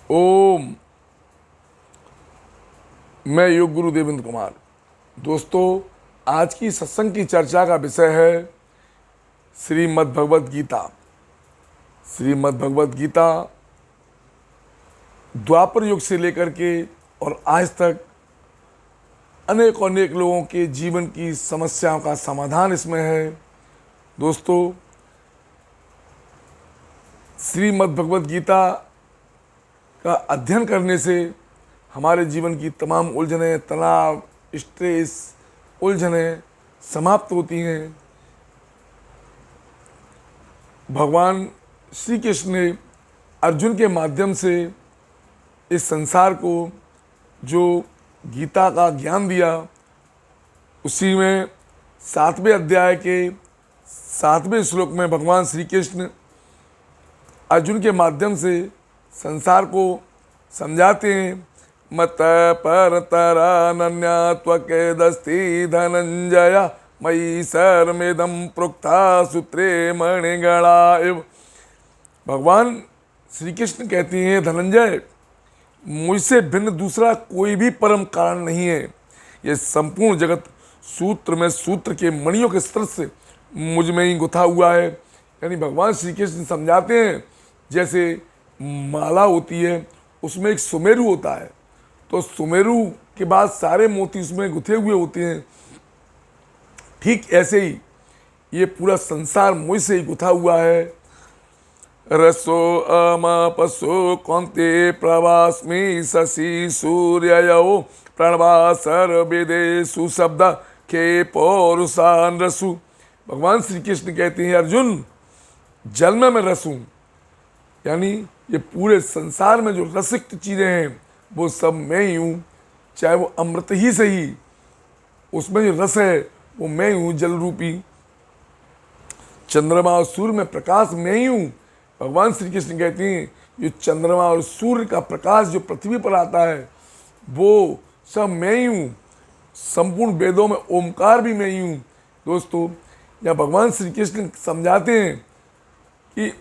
ओम। मैं योग गुरु देवेंद्र कुमार। दोस्तों, आज की सत्संग की चर्चा का विषय है श्रीमद् भगवद गीता। श्रीमद् भगवद गीता द्वापर युग से लेकर के और आज तक अनेक लोगों के जीवन की समस्याओं का समाधान इसमें है। दोस्तों, श्रीमद् भगवद गीता का अध्ययन करने से हमारे जीवन की तमाम उलझनें, तनाव, स्ट्रेस, उलझनें समाप्त होती हैं। भगवान श्री कृष्ण ने अर्जुन के माध्यम से इस संसार को जो गीता का ज्ञान दिया, उसी में 7वें अध्याय के 7वें श्लोक में भगवान श्री कृष्ण अर्जुन के माध्यम से संसार को समझाते हैं। मत परतरानन्या त्वकेदस्ति धनंजय मयि सर्वमिदं प्रोक्ता सूत्रे मणिगणा इव। भगवान श्री कृष्ण कहते हैं, धनंजय, मुझसे भिन्न दूसरा कोई भी परम कारण नहीं है। ये संपूर्ण जगत सूत्र में सूत्र के मणियों के स्तर से मुझ में ही गुथा हुआ है। यानी भगवान श्री कृष्ण समझाते हैं, जैसे माला होती है, उसमें एक सुमेरु होता है, तो सुमेरु के बाद सारे मोती उसमें गुथे हुए होते हैं। ठीक ऐसे ही ये पूरा संसार मुझ से ही गुथा हुआ है। रसो अमपसो कौन्ते प्रवास्मि शशि सूर्ययो प्रणवा सर्ववेदे सुशब्द के पौरुषान रसु। भगवान श्री कृष्ण कहते हैं, अर्जुन, जल में मैं रस हूँ। यानी ये पूरे संसार में जो रसिक चीज़ें हैं वो सब मैं ही हूँ। चाहे वो अमृत ही सही, उसमें जो रस है वो मैं ही हूँ। जल रूपी चंद्रमा और सूर्य में प्रकाश मैं ही हूँ। भगवान श्री कृष्ण कहते हैं, ये चंद्रमा और सूर्य का प्रकाश जो पृथ्वी पर आता है वो सब मैं ही हूँ। संपूर्ण वेदों में ओमकार भी मैं ही हूँ। दोस्तों, यहाँ भगवान श्री कृष्ण समझाते हैं कि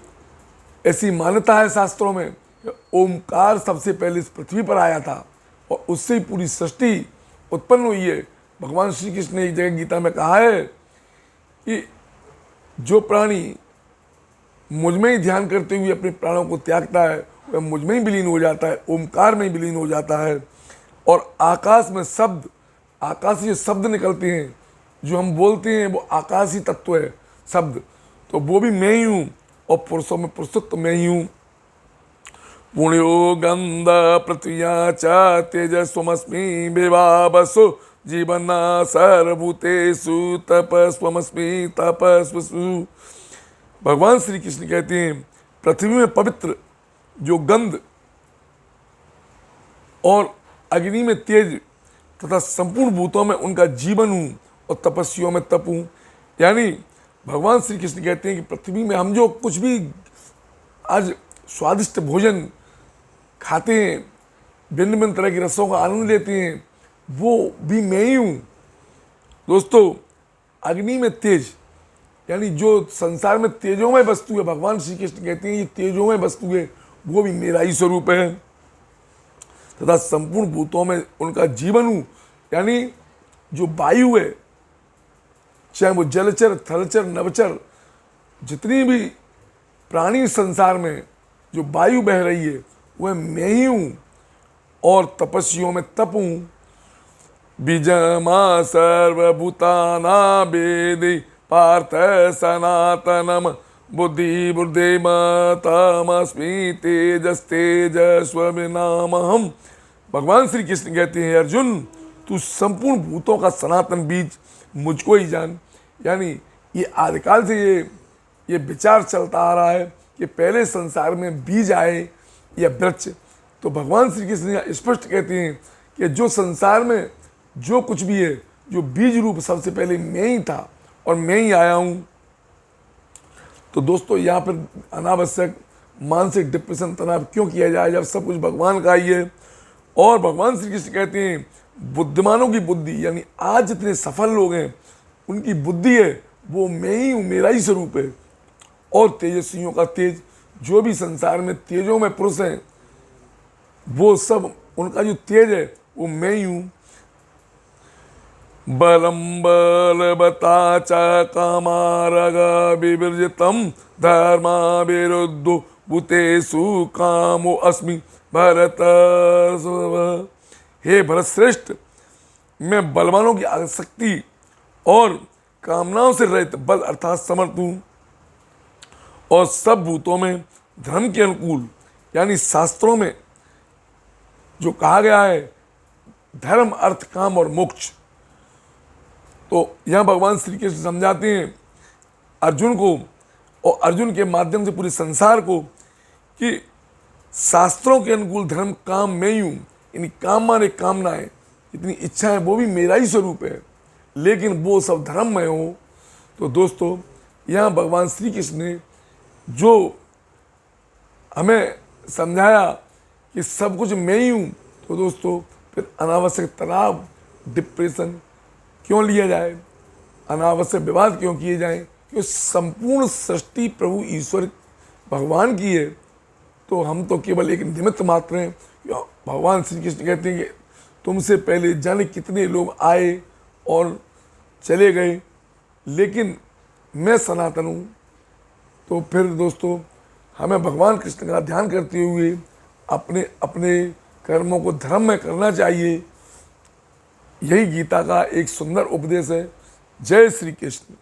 ऐसी मान्यता है शास्त्रों में कि ओमकार सबसे पहले इस पृथ्वी पर आया था और उससे ही पूरी सृष्टि उत्पन्न हुई है। भगवान श्री कृष्ण ने एक जगह गीता में कहा है कि जो प्राणी मुझ में ही ध्यान करते हुए अपने प्राणों को त्यागता है वह मुझ में ही विलीन हो जाता है, ओमकार में ही विलीन हो जाता है। और आकाश में शब्द, आकाशीय शब्द निकलते हैं, जो हम बोलते हैं वो आकाशीय तत्व है शब्द, तो वो भी मैं ही हूँ। और पुरुषों में पुरुषत्व मैं ही हूँ। पुण्यो गंध पृथ्व्या च तेजस्वमस्मि विभावसु जीवना सर्वभूतेषु तपस्वमस्मि तपस्वसु। भगवान श्री कृष्ण कहते हैं, पृथ्वी में पवित्र जो गंध और अग्नि में तेज तथा संपूर्ण भूतों में उनका जीवन हूँ और तपस्वियों में तप हूँ। यानी भगवान श्री कृष्ण कहते हैं कि पृथ्वी में हम जो कुछ भी आज स्वादिष्ट भोजन खाते हैं, भिन्न भिन्न तरह की रसों का आनंद लेते हैं, वो भी मैं ही हूँ। दोस्तों, अग्नि में तेज, यानी जो संसार में तेजोमय वस्तु है, भगवान श्री कृष्ण कहते हैं ये तेजोमय वस्तु है, वो भी मेरा ही स्वरूप है। तथा संपूर्ण भूतों में उनका जीवन हूँ। यानी जो वायु है, चाहे वो जलचर, थलचर, नवचर, जितनी भी प्राणी संसार में जो वायु बह रही है वह मैं ही हूँ। और तपस्वियों में तप हूँ। बीजमा सर्वभूताना वेदि पार्थ सनातनम बुद्धि बुद्धिमतामस्मि तेजस्तेजस्वनामहम। भगवान श्री कृष्ण कहते हैं, अर्जुन, तू संपूर्ण भूतों का सनातन बीज मुझको ही जान। यानी ये आदिकाल से ये विचार चलता आ रहा है कि पहले संसार में बीज आए या वृक्ष। तो भगवान श्री कृष्ण स्पष्ट कहते हैं कि जो संसार में जो कुछ भी है, जो बीज रूप सबसे पहले मैं ही था और मैं ही आया हूँ। तो दोस्तों, यहाँ पर अनावश्यक मानसिक डिप्रेशन, तनाव क्यों किया जाए जब सब कुछ भगवान का ही है। और भगवान श्री कृष्ण कहते हैं, बुद्धिमानों की बुद्धि, यानी आज जितने सफल लोग हैं उनकी बुद्धि है वो मैं ही हूँ, मेरा ही स्वरूप है। और तेजस्वियों का तेज, जो भी संसार में तेजों में पुरुष हैं, वो सब उनका जो तेज है वो मैं ही हूँ। बलम बलवता च कामारग विवर्जितम धर्मा विरुद्धो भूतेषु कामो अस्मि भरत। हे भरत श्रेष्ठ, मैं बलवानों की आसक्ति और कामनाओं से रहित बल अर्थात समर्थ हूँ, और सब भूतों में धर्म के अनुकूल यानी शास्त्रों में जो कहा गया है धर्म अर्थ काम और मोक्ष, तो यह भगवान श्री कृष्ण समझाते हैं अर्जुन को और अर्जुन के माध्यम से पूरे संसार को कि शास्त्रों के अनुकूल धर्म काम मैं ही हूँ। यानी काम माने कामनाएं, इतनी इच्छा है वो भी मेरा ही स्वरूप है, लेकिन वो सब धर्म में हो। तो दोस्तों यहाँ भगवान श्री कृष्ण ने जो हमें समझाया कि सब कुछ मैं ही हूँ, तो दोस्तों फिर अनावश्यक तनाव डिप्रेशन क्यों लिया जाए, अनावश्यक विवाद क्यों किए जाएं, क्योंकि संपूर्ण सृष्टि प्रभु ईश्वर भगवान की है, तो हम तो केवल एक निमित्त मात्र हैं। भगवान श्री कृष्ण कहते हैं कि तुमसे पहले जाने कितने लोग आए और चले गए, लेकिन मैं सनातन हूँ। तो फिर दोस्तों हमें भगवान कृष्ण का ध्यान करते हुए अपने अपने कर्मों को धर्म में करना चाहिए। यही गीता का एक सुंदर उपदेश है। जय श्री कृष्ण।